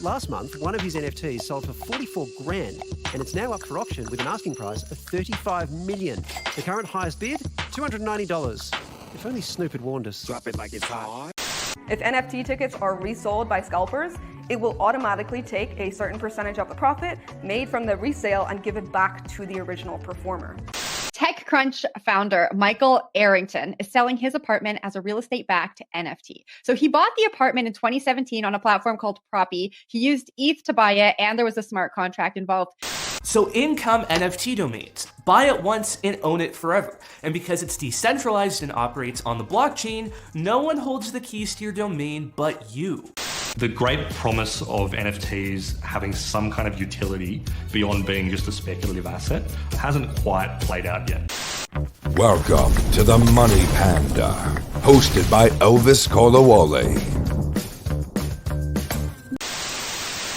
Last month, one of his NFTs sold for 44 grand, and it's now up for auction with an asking price of 35 million. The current highest bid, $290. If only Snoop had warned us. Drop it like it's hot. If NFT tickets are resold by scalpers, it will automatically take a certain percentage of the profit made from the resale and give it back to the original performer. TechCrunch founder Michael Arrington is selling his apartment as a real estate-backed NFT. So he bought the apartment in 2017 on a platform called Proppy. He used ETH to buy it, and there was a smart contract involved. So in come NFT domains. Buy it once and own it forever. And because it's decentralized and operates on the blockchain, no one holds the keys to your domain but you. The great promise of NFTs having some kind of utility beyond being just a speculative asset hasn't quite played out yet. Welcome to the Money Panda, hosted by Elvis Kolawole.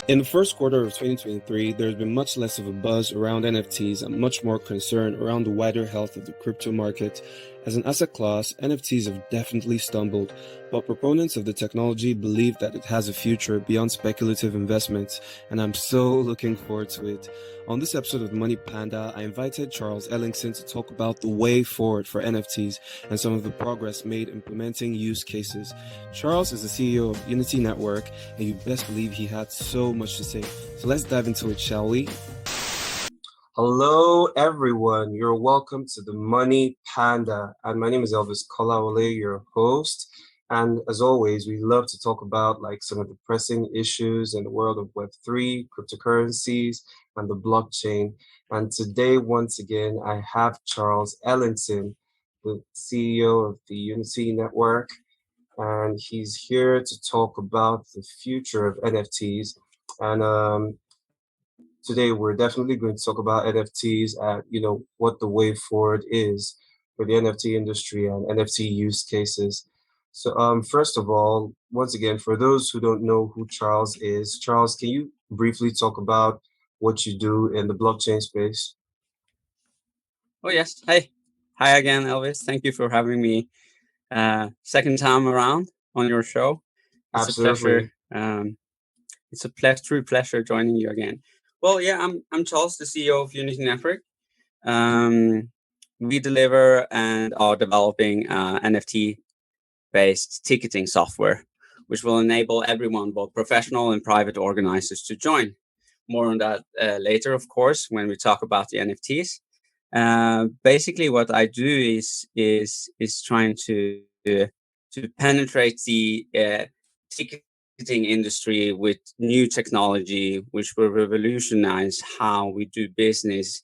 In the first quarter of 2023, there's been much less of a buzz around NFTs and much more concern around the wider health of the crypto market. As an asset class, NFTs have definitely stumbled, but proponents of the technology believe that it has a future beyond speculative investments, and I'm so looking forward to it. On this episode of the Money Panda, I invited Charles Ellingsen to talk about the way forward for NFTs and some of the progress made implementing use cases. Charles is the CEO of Unity Network, and you best believe he had so much to say. So let's dive into it, shall we? Hello, everyone. You're welcome to the Money Panda. And my name is Elvis Kolawole, your host. And as always, we love to talk about some of the pressing issues in the world of Web3, cryptocurrencies, and the blockchain. And today, once again, I have Charles Ellingsen, the CEO of the Unity Network. And he's here to talk about the future of NFTs. And today, we're definitely going to talk about NFTs and, what the way forward is for the NFT industry and NFT use cases. So first of all, once again, for those who don't know who Charles is, Charles, can you briefly talk about what you do in the blockchain space? Oh, yes. Hi again, Elvis. Thank you for having me second time around on your show. It's Absolutely. A pleasure. It's a true pleasure joining you again. Well, yeah, I'm Charles, the CEO of Unity Network. We deliver and are developing NFT-based ticketing software, which will enable everyone, both professional and private organizers, to join. More on that later, of course, when we talk about the NFTs. Basically, what I do is trying to penetrate the ticketing industry with new technology, which will revolutionize how we do business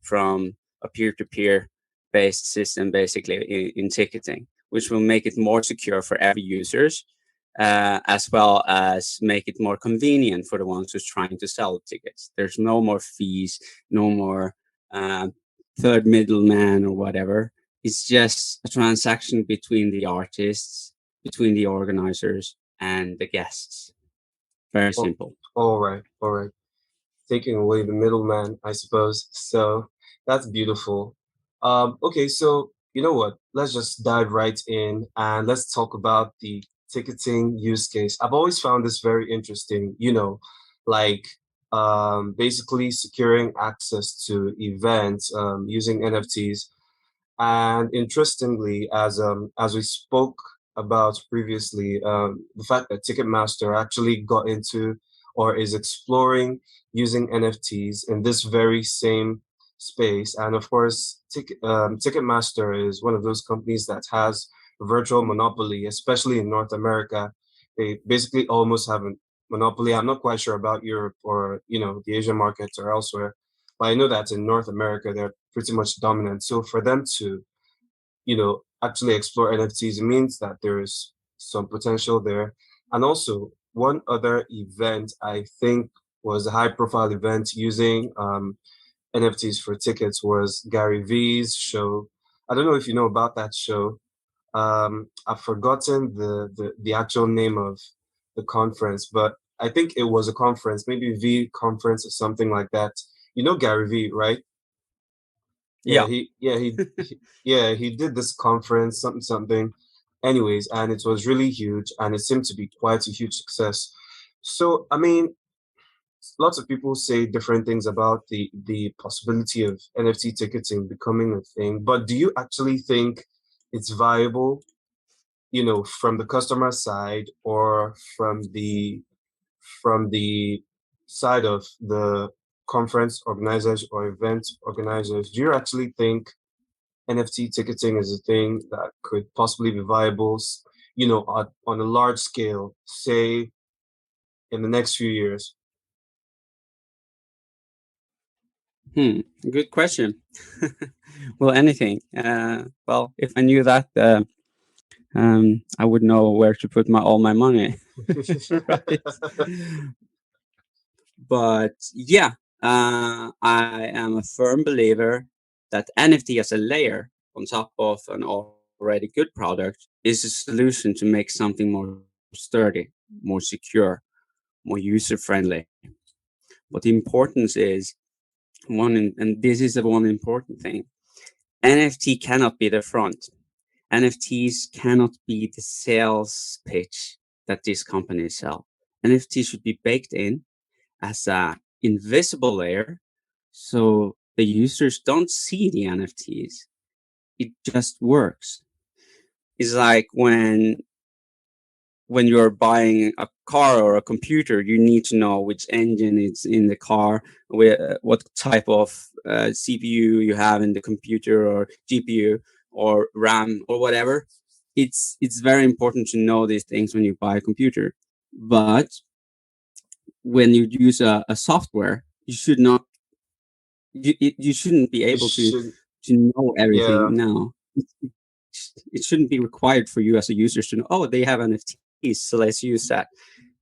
from a peer-to-peer based system, basically in ticketing, which will make it more secure for every users, as well as make it more convenient for the ones who's trying to sell tickets. There's no more fees, no more third middleman or whatever. It's just a transaction between the artists, between the organizers, and the guests. Very simple. All right. Taking away the middleman, I suppose. So that's beautiful. Okay, so you know what? Let's just dive right in and let's talk about the ticketing use case. I've always found this very interesting, basically securing access to events using NFTs. And interestingly, as we spoke about previously, the fact that Ticketmaster actually got into or is exploring using NFTs in this very same space. And of course, Ticketmaster is one of those companies that has a virtual monopoly, especially in North America. They basically almost have a monopoly. I'm not quite sure about Europe or, the Asian markets or elsewhere, but I know that in North America, they're pretty much dominant. So for them to, actually explore NFTs, it means that there is some potential there. And also, one other event I think was a high-profile event using NFTs for tickets was Gary Vee's show. I don't know if you know about that show. I've forgotten the actual name of the conference, but I think it was a conference, maybe V conference or something like that. You know Gary Vee, right? Yeah. He did this conference, something. Anyways, and it was really huge, and it seemed to be quite a huge success. So, I mean, lots of people say different things about the possibility of NFT ticketing becoming a thing, but do you actually think it's viable, from the customer side or from the side of the conference organizers or event organizers? Do you actually think NFT ticketing is a thing that could possibly be viable, on a large scale, say in the next few years? Good question. Well, anything. Well, if I knew that, I would know where to put all my money. Right. But yeah, I am a firm believer that NFT as a layer on top of an already good product is a solution to make something more sturdy, more secure, more user friendly. But the importance is and this is the one important thing. NFT cannot be the front. NFTs cannot be the sales pitch that these companies sell. NFT should be baked in as a invisible layer, so the users don't see the NFTs. It just works. It's like when you're buying a car or a computer, you need to know which engine is in the car, what type of CPU you have in the computer, or GPU, or RAM, or whatever. It's very important to know these things when you buy a computer. But when you use a software, you shouldn't be It able should, to know yeah, everything now. It shouldn't be required for you as a user to know, oh, they have NFTs, so let's use that.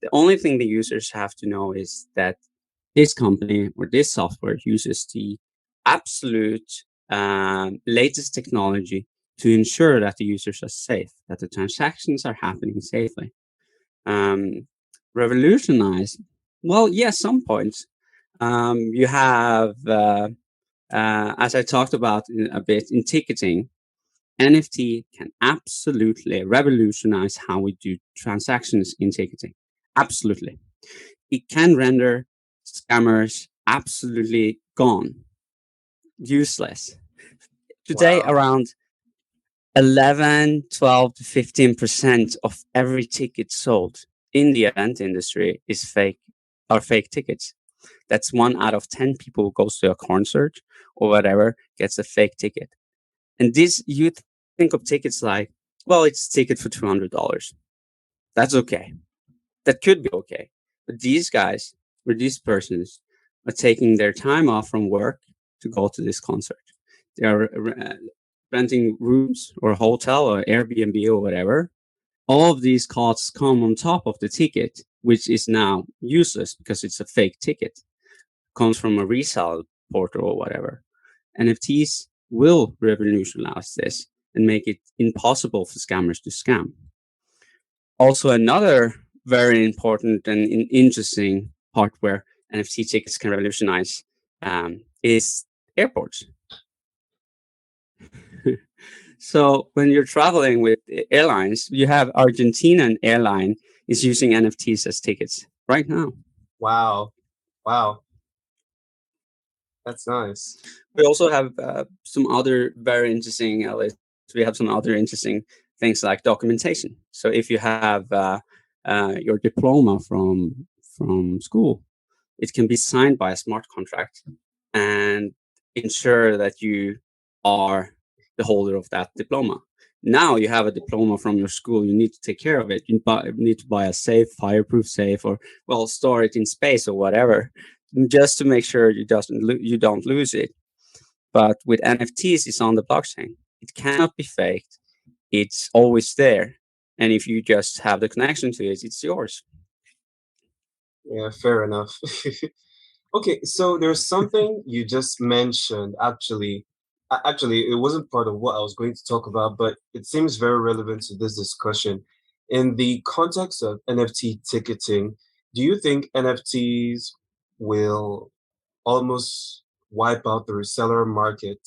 The only thing the users have to know is that this company or this software uses the absolute latest technology to ensure that the users are safe, that the transactions are happening safely. Um, Revolutionize? Well, yes, some points. You have, as I talked about a bit in ticketing, NFT can absolutely revolutionize how we do transactions in ticketing. Absolutely. It can render scammers absolutely gone, useless. Today, wow, around 11, 12 to 15% of every ticket sold in the event industry are fake tickets. That's 1 out of 10 people who goes to a concert or whatever gets a fake ticket. And this, you think of tickets like, well, it's a ticket for $200. That's okay. That could be okay. But these guys or these persons are taking their time off from work to go to this concert. They are renting rooms or a hotel or Airbnb or whatever. All of these costs come on top of the ticket, which is now useless because it's a fake ticket. Comes from a resale portal or whatever. NFTs will revolutionize this and make it impossible for scammers to scam. Also, another very important and interesting part where NFT tickets can revolutionize is airports. So when you're traveling with airlines, you have Argentinian airline is using NFTs as tickets right now. wow, wow. That's nice. We also have some other very interesting we have some other interesting things like documentation. So if you have your diploma from school, it can be signed by a smart contract and ensure that you are the holder of that diploma. Now you have a diploma from your school, you need to take care of it. You need to buy a safe, fireproof safe, or store it in space or whatever, just to make sure you don't lose it. But with NFTs, it's on the blockchain. It cannot be faked. It's always there. And if you just have the connection to it, it's yours. Yeah, fair enough. Okay, so there's something you just mentioned, actually. Actually, it wasn't part of what I was going to talk about, but it seems very relevant to this discussion. In the context of NFT ticketing, do you think NFTs will almost wipe out the reseller market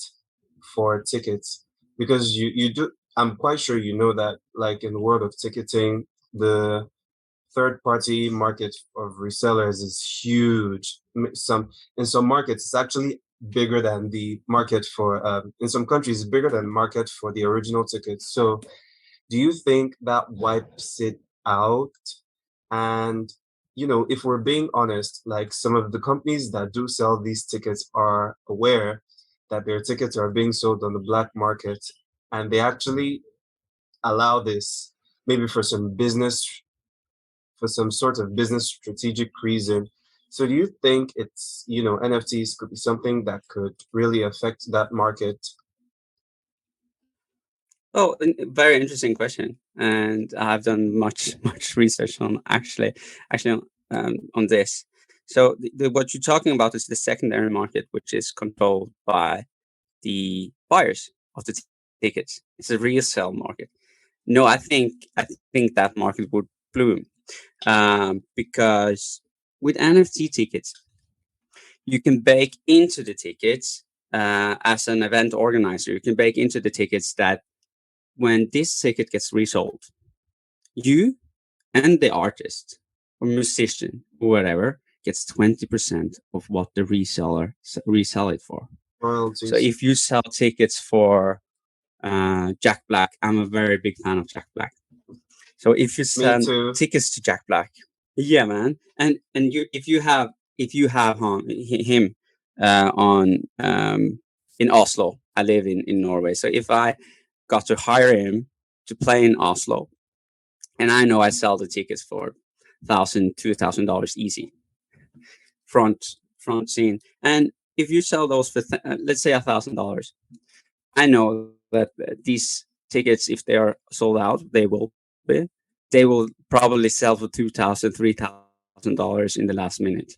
for tickets? Because you do, I'm quite sure you know that, like in the world of ticketing, the third-party market of resellers is huge. In some markets, it's actually bigger than the market for in some countries, bigger than the market for the original tickets. So, do you think that wipes it out? And if we're being honest, like some of the companies that do sell these tickets are aware that their tickets are being sold on the black market, and they actually allow this maybe for some sort of business strategic reason. So do you think NFTs could be something that could really affect that market? Oh, very interesting question, and I've done much much research on actually on this. So what you're talking about is the secondary market, which is controlled by the buyers of the tickets. It's a resale market. No, I think that market would bloom because with NFT tickets, you can bake into the tickets as an event organizer. You can bake into the tickets that when this ticket gets resold, you and the artist or musician or whatever gets 20% of what the reseller resell it for. Royalties. So if you sell tickets for Jack Black, I'm a very big fan of Jack Black. So if you sell tickets to Jack Black, yeah, man, and if you have him on in Oslo, I live in Norway. So if I got to hire him to play in Oslo, and I know I sell the tickets for $1,000-$2,000 easy, front scene, and if you sell those for let's say $1,000, I know that these tickets, if they are sold out, they will probably sell for $2,000-$3,000 in the last minute.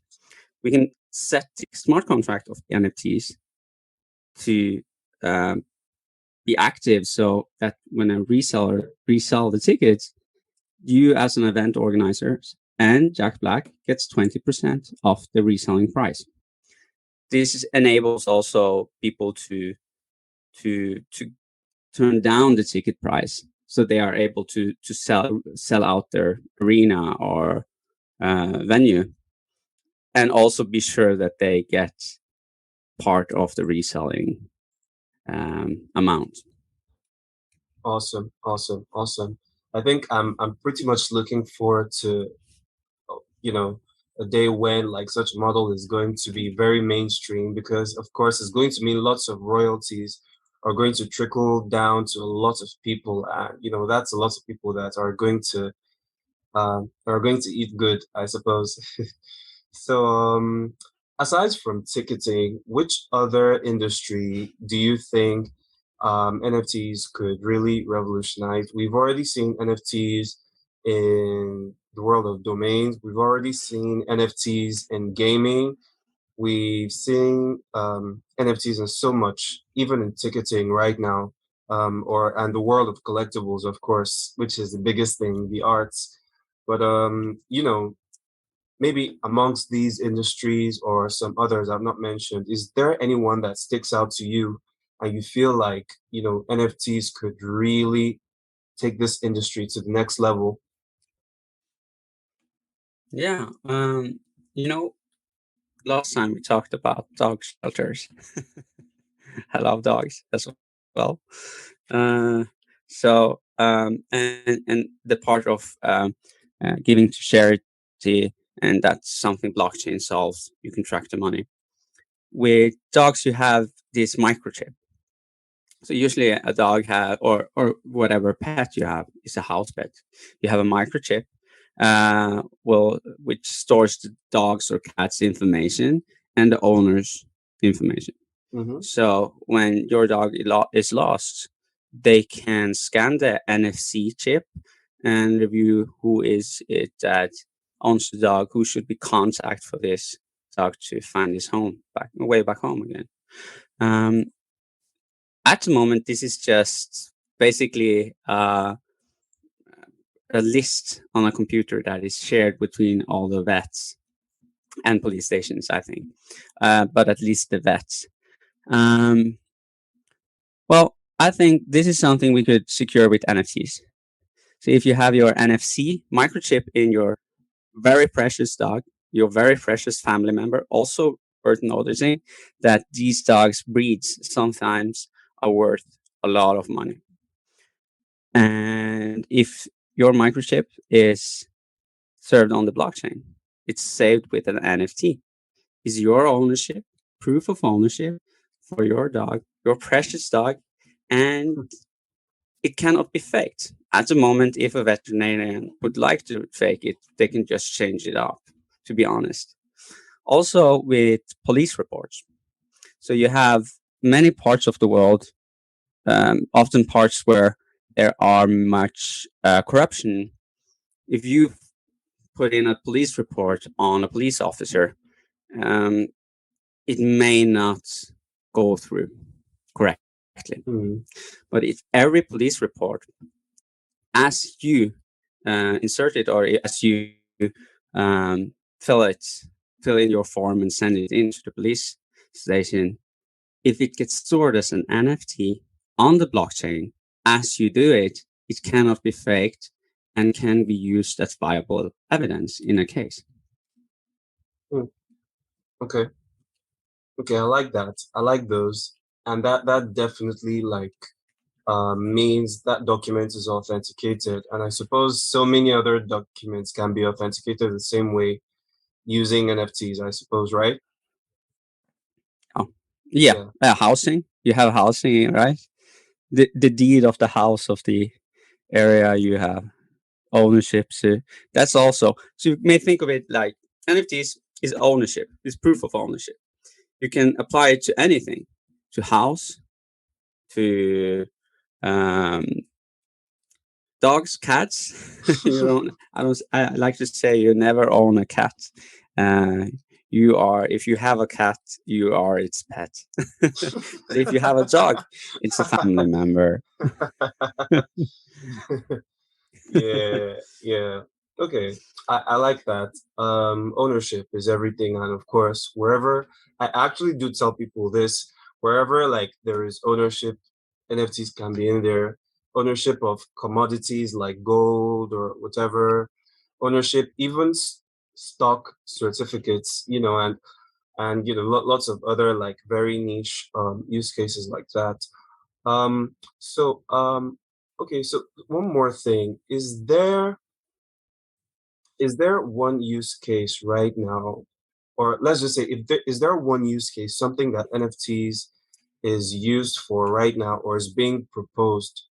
We can set the smart contract of the NFTs to be active, so that when a reseller resell the tickets, you as an event organizer and Jack Black gets 20% off the reselling price. This enables also people to turn down the ticket price, so they are able to sell out their arena or venue, and also be sure that they get part of the reselling amount. Awesome. I think I'm pretty much looking forward to a day when like such a model is going to be very mainstream, because of course it's going to mean lots of royalties are going to trickle down to a lot of people, and that's a lot of people that are going to eat good, I suppose. So aside from ticketing, which other industry do you think NFTs could really revolutionize? We've already seen NFTs in the world of domains. We've already seen NFTs in gaming. We've seen NFTs in so much, even in ticketing right now, and the world of collectibles, of course, which is the biggest thing, the arts. But maybe amongst these industries or some others I've not mentioned, is there anyone that sticks out to you and you feel like NFTs could really take this industry to the next level? Yeah, last time we talked about dog shelters. I love dogs as well. And the part of giving to charity, and that's something blockchain solves. You can track the money. With dogs, you have this microchip. So usually a dog or whatever pet you have is a house pet. You have a microchip, which stores the dog's or cat's information and the owner's information. Mm-hmm. So when your dog is lost, they can scan the NFC chip and review who is it that owns the dog, who should be contact for this dog to find his way back home again. At the moment, this is just basically a list on a computer that is shared between all the vets and police stations, I think, but at least the vets. Well, I think this is something we could secure with NFTs. So if you have your NFC microchip in your very precious dog, your very precious family member, also worth noticing that these dogs' breeds sometimes are worth a lot of money. And if your microchip is served on the blockchain, it's saved with an NFT. Is your ownership, proof of ownership for your dog, your precious dog, and it cannot be faked. At the moment, if a veterinarian would like to fake it, they can just change it up, to be honest. Also with police reports. So you have many parts of the world, often parts where there are much corruption. If you put in a police report on a police officer, it may not go through correctly. But if every police report, as you insert it or as you fill in your form and send it into the police station, if it gets stored as an NFT on the blockchain, as you do it, it cannot be faked and can be used as viable evidence in a case. Okay. Okay, I like that. I like those. And that definitely means that document is authenticated. And I suppose so many other documents can be authenticated the same way using NFTs, I suppose, right? Oh, yeah. Housing. You have housing, right? The deed of the house of the area you have ownership. So that's also, so you may think of it like NFTs is ownership, is proof of ownership. You can apply it to anything, to house, to dogs, cats. I like to say you never own a cat. If you have a cat, you are its pet. But if you have a dog, it's a family member. Yeah. Okay. I like that. Ownership is everything. And of course, wherever I actually do tell people this, wherever there is ownership, NFTs can be in there. Ownership of commodities like gold or whatever, ownership, even stock certificates, and lots of other very niche use cases like that. So okay, so one more thing. Is there one use case right now, or let's just say, is there one use case, something that NFTs is used for right now, or is being proposed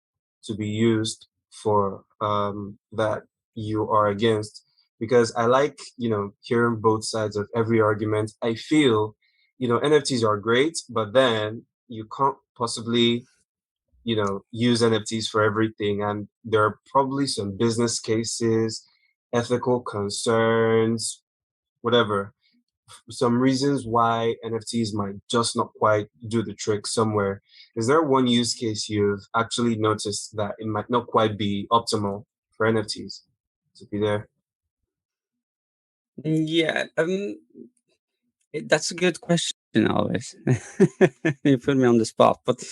to be used for, that you are against? Because I like, hearing both sides of every argument. I feel, NFTs are great, but then you can't possibly, use NFTs for everything. And there are probably some business cases, ethical concerns, whatever, some reasons why NFTs might just not quite do the trick somewhere. Is there one use case you've actually noticed that it might not quite be optimal for NFTs to be there? Yeah, that's a good question, always. You put me on the spot, but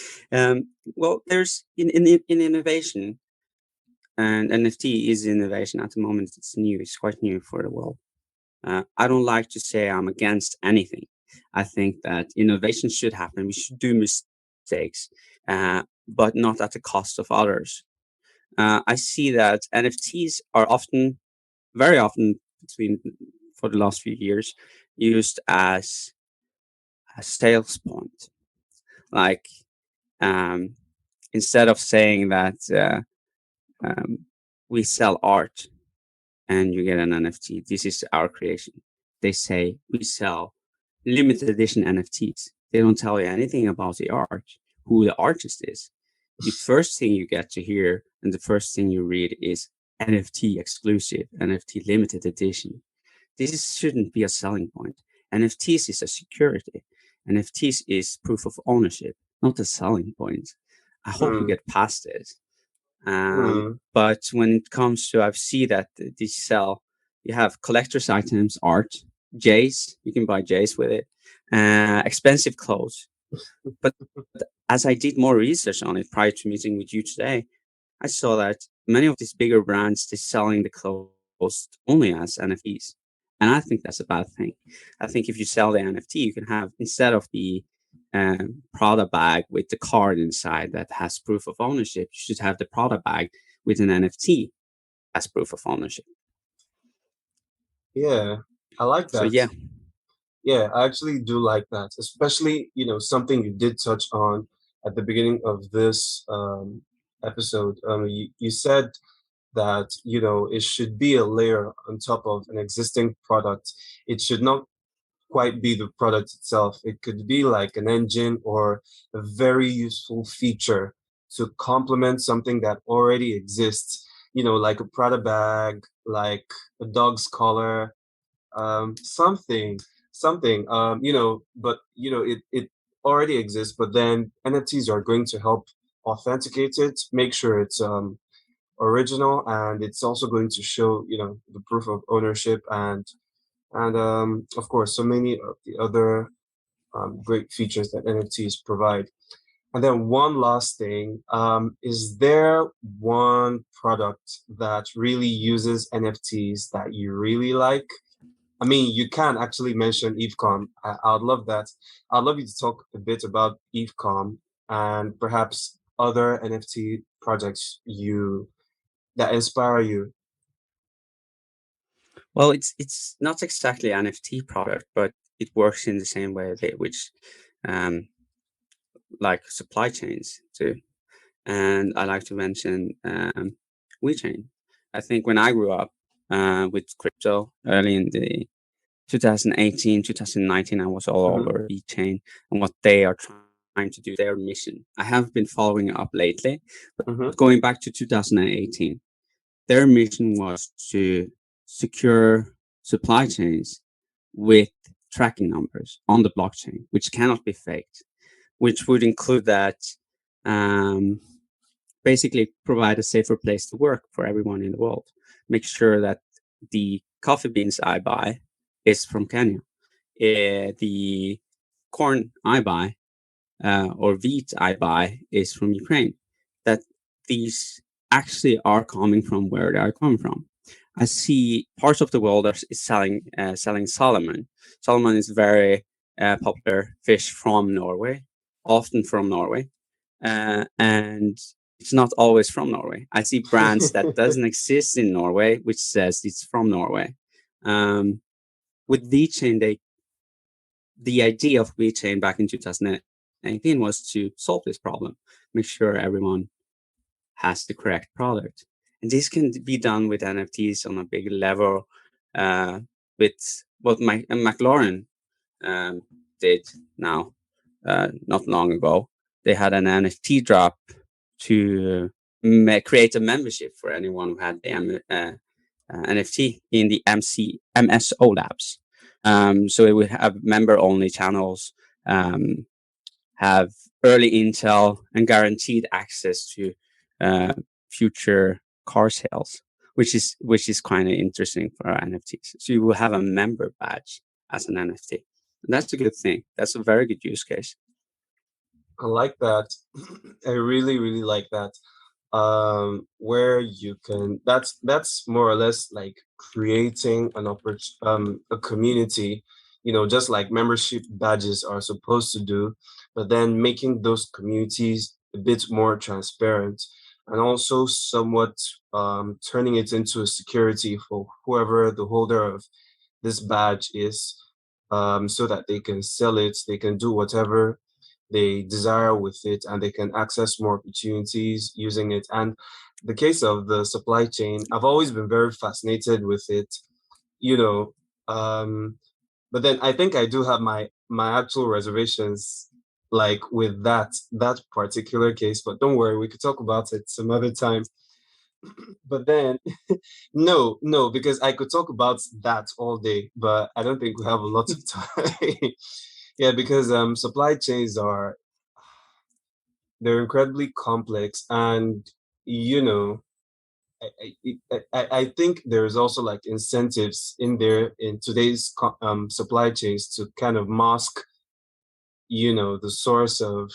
well, there's in innovation, and NFT is innovation at the moment. It's new. It's quite new for the world. I don't like to say I'm against anything. I think that innovation should happen. We should do mistakes, but not at the cost of others. I see that NFTs are very often, for the last few years, used as a sales point. Like, instead of saying that we sell art and you get an NFT, this is our creation, they say we sell limited edition NFTs. They don't tell you anything about the art, who the artist is. The first thing you get to hear and the first thing you read is NFT exclusive, NFT limited edition. This shouldn't be a selling point. NFTs is a security. NFTs is proof of ownership, not a selling point. I hope you get past it. But when it comes to, I've seen that these sell, you have collector's items, art, J's, you can buy J's with it, expensive clothes. But as I did more research on it prior to meeting with you today, I saw that many of these bigger brands, they're selling the clothes only as NFTs. And I think that's a bad thing. I think if you sell the NFT, you can have, instead of the Prada bag with the card inside that has proof of ownership, you should have the Prada bag with an NFT as proof of ownership. Yeah, I like So that. yeah, Yeah, I actually do like that, especially, something you did touch on at the beginning of this episode. You said that, it should be a layer on top of an existing product. It should not quite be the product itself. It could be like an engine or a very useful feature to complement something that already exists, like a Prada bag, like a dog's collar, something, but it already exists, but then NFTs are going to help authenticate it, make sure it's original, and it's also going to show, the proof of ownership, and of course so many of the other great features that NFTs provide. And then one last thing, is there one product that really uses NFTs that you really like? I mean, you can actually mention EveCom. I'd love that. I'd love you to talk a bit about EveCom and perhaps other NFT projects that inspire you. well, it's not exactly an NFT product, but it works in the same way, which um, like supply chains too. And I like to mention WeChain. I think when I grew up with crypto early in the 2018, 2019, I was all Hmm. over VeChain and what they are trying to do, their mission. I have been following up lately, Hmm. but going back to 2018, their mission was to secure supply chains with tracking numbers on the blockchain, which cannot be faked, which would include that um, basically provide a safer place to work for everyone in the world. Make sure that the coffee beans I buy is from Kenya. The corn I buy or wheat I buy is from Ukraine. That these actually are coming from where they are coming from. I see parts of the world is selling salmon. Salmon is very popular fish from Norway, often from Norway, and it's not always from Norway. I see brands that doesn't exist in Norway, which says it's from Norway. Um, with VeChain, the idea of VeChain back in 2018 was to solve this problem, make sure everyone has the correct product. And this can be done with NFTs on a big level, with what McLaren did now, not long ago. They had an NFT drop to create a membership for anyone who had the NFT in the MSO labs. So it would have member-only channels, have early intel, and guaranteed access to future car sales, which is kind of interesting for NFTs. So you will have a member badge as an NFT. And that's a good thing. That's a very good use case. I like that. I really, really like that. Where you can, that's more or less like creating a community, just like membership badges are supposed to do, but then making those communities a bit more transparent, and also somewhat turning it into a security for whoever the holder of this badge is, so that they can sell it, they can do whatever they desire with it, and they can access more opportunities using it. And the case of the supply chain, I've always been very fascinated with it, you know. Um, but then I think I do have my actual reservations, like with that particular case. But don't worry, we could talk about it some other time. But then, no, because I could talk about that all day, but I don't think we have a lot of time. Yeah, because supply chains they're incredibly complex, and you know I think there's also like incentives in there in today's supply chains to kind of mask, the source of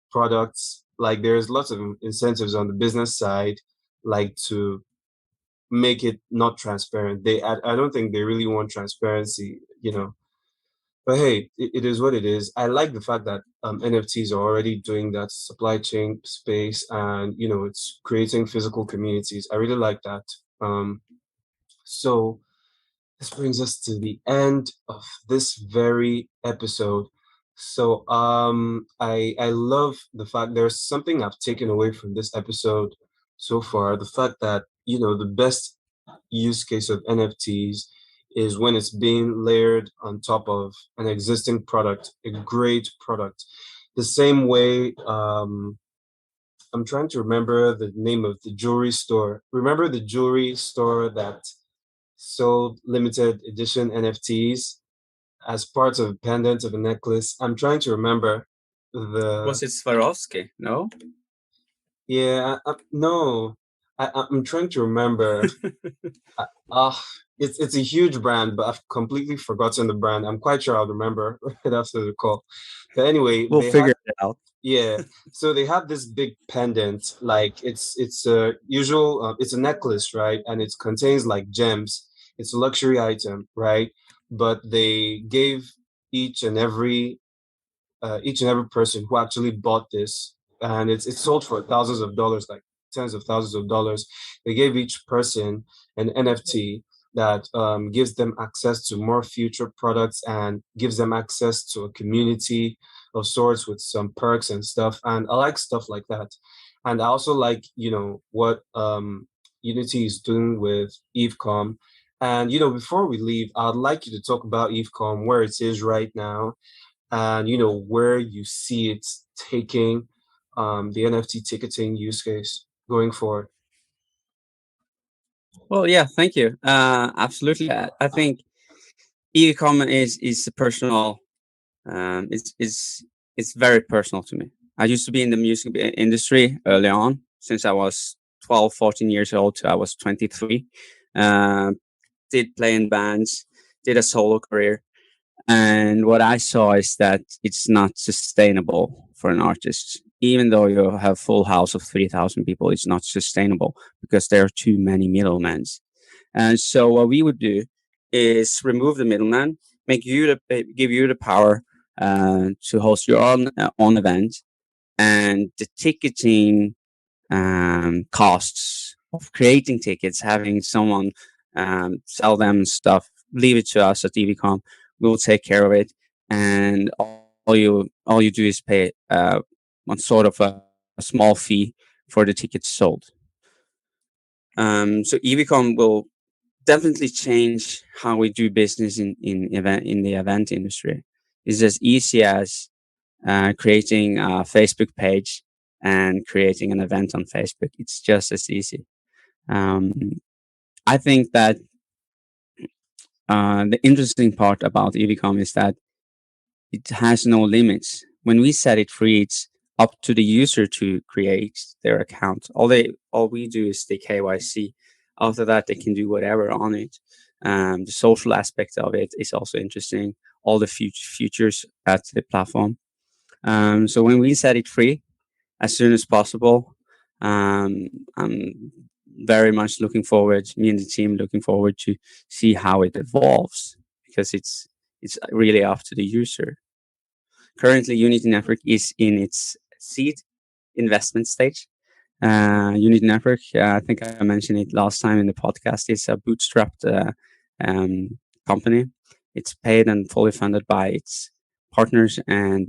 products. Like there's lots of incentives on the business side, like to make it not transparent. I don't think they really want transparency, But hey, it is what it is. I like the fact that NFTs are already doing that supply chain space, and it's creating physical communities. I really like that. So this brings us to the end of this very episode. So I love the fact there's something I've taken away from this episode so far. The fact that the best use case of NFTs is when it's being layered on top of an existing product, a great product. The same way, I'm trying to remember the name of the jewelry store. Remember the jewelry store that sold limited edition NFTs as part of a pendant of a necklace? I'm trying to remember Was it Swarovski? No? Yeah, no. I'm trying to remember. Uh, it's a huge brand, but I've completely forgotten the brand. I'm quite sure I'll remember right after the call. But anyway, We'll figure it out. yeah. So they have this big pendant, like it's a usual, it's a necklace, right? And it contains like gems. It's a luxury item, right? But they gave each and every person who actually bought this, and it's sold for thousands of dollars, like tens of thousands of dollars. They gave each person an NFT that gives them access to more future products and gives them access to a community of sorts with some perks and stuff. And I like stuff like that. And I also like, what Unity is doing with EveCom. And before we leave, I'd like you to talk about EveCom, where it is right now, and where you see it taking the NFT ticketing use case going forward. Well, yeah, thank you. Absolutely. I think e-com is a personal. It's very personal to me. I used to be in the music industry early on, since I was 12, 14 years old till I was 23. Did play in bands, did a solo career. And what I saw is that it's not sustainable for an artist. Even though you have full house of 3,000 people, it's not sustainable because there are too many middlemen. And so what we would do is remove the middleman, give you the power to host your own event, and the ticketing costs of creating tickets, having someone sell them stuff, leave it to us at EVCom. We'll take care of it, and all you do is pay one sort of a small fee for the tickets sold. So EVCom will definitely change how we do business in the event industry. It's as easy as creating a Facebook page and creating an event on Facebook. It's just as easy. I think that the interesting part about EVCom is that it has no limits. When we set it free, it's up to the user to create their account. All we do is the KYC. After that, they can do whatever on it. The social aspect of it is also interesting. All the features at the platform. So when we set it free, as soon as possible, I'm very much looking forward. Me and the team looking forward to see how it evolves, because it's really up to the user. Currently, Unity Network is in its seed investment stage. Unity Network, I think I mentioned it last time in the podcast, is a bootstrapped company. It's paid and fully funded by its partners and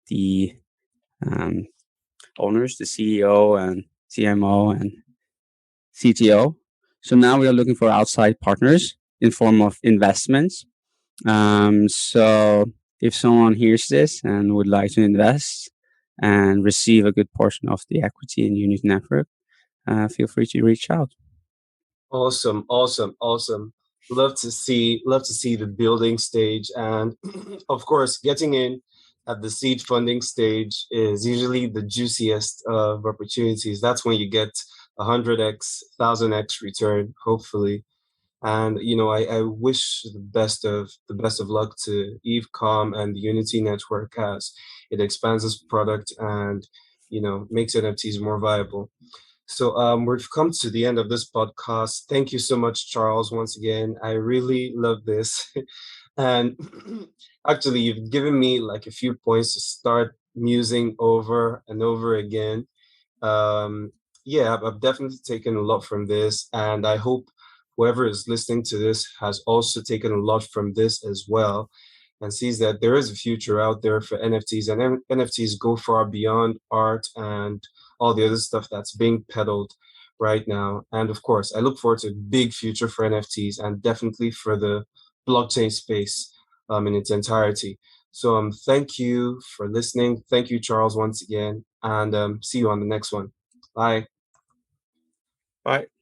the owners, the CEO and CMO and CTO. So now we are looking for outside partners in form of investments. So if someone hears this and would like to invest and receive a good portion of the equity in Unity Network, feel free to reach out. Awesome. Love to see the building stage, and of course, getting in at the seed funding stage is usually the juiciest of opportunities. That's when you get 100x, 1000x return, hopefully. And I wish the best of luck to EveCom and the Unity Network as it expands its product and makes NFTs more viable. So we've come to the end of this podcast. Thank you so much, Charles, once again. I really love this. And actually, you've given me like a few points to start musing over and over again. Um, yeah, I've definitely taken a lot from this, and I hope whoever is listening to this has also taken a lot from this as well, and sees that there is a future out there for NFTs, and NFTs go far beyond art and all the other stuff that's being peddled right now. And of course, I look forward to a big future for NFTs and definitely for the blockchain space in its entirety. So thank you for listening. Thank you, Charles, once again, and see you on the next one. Bye. Bye.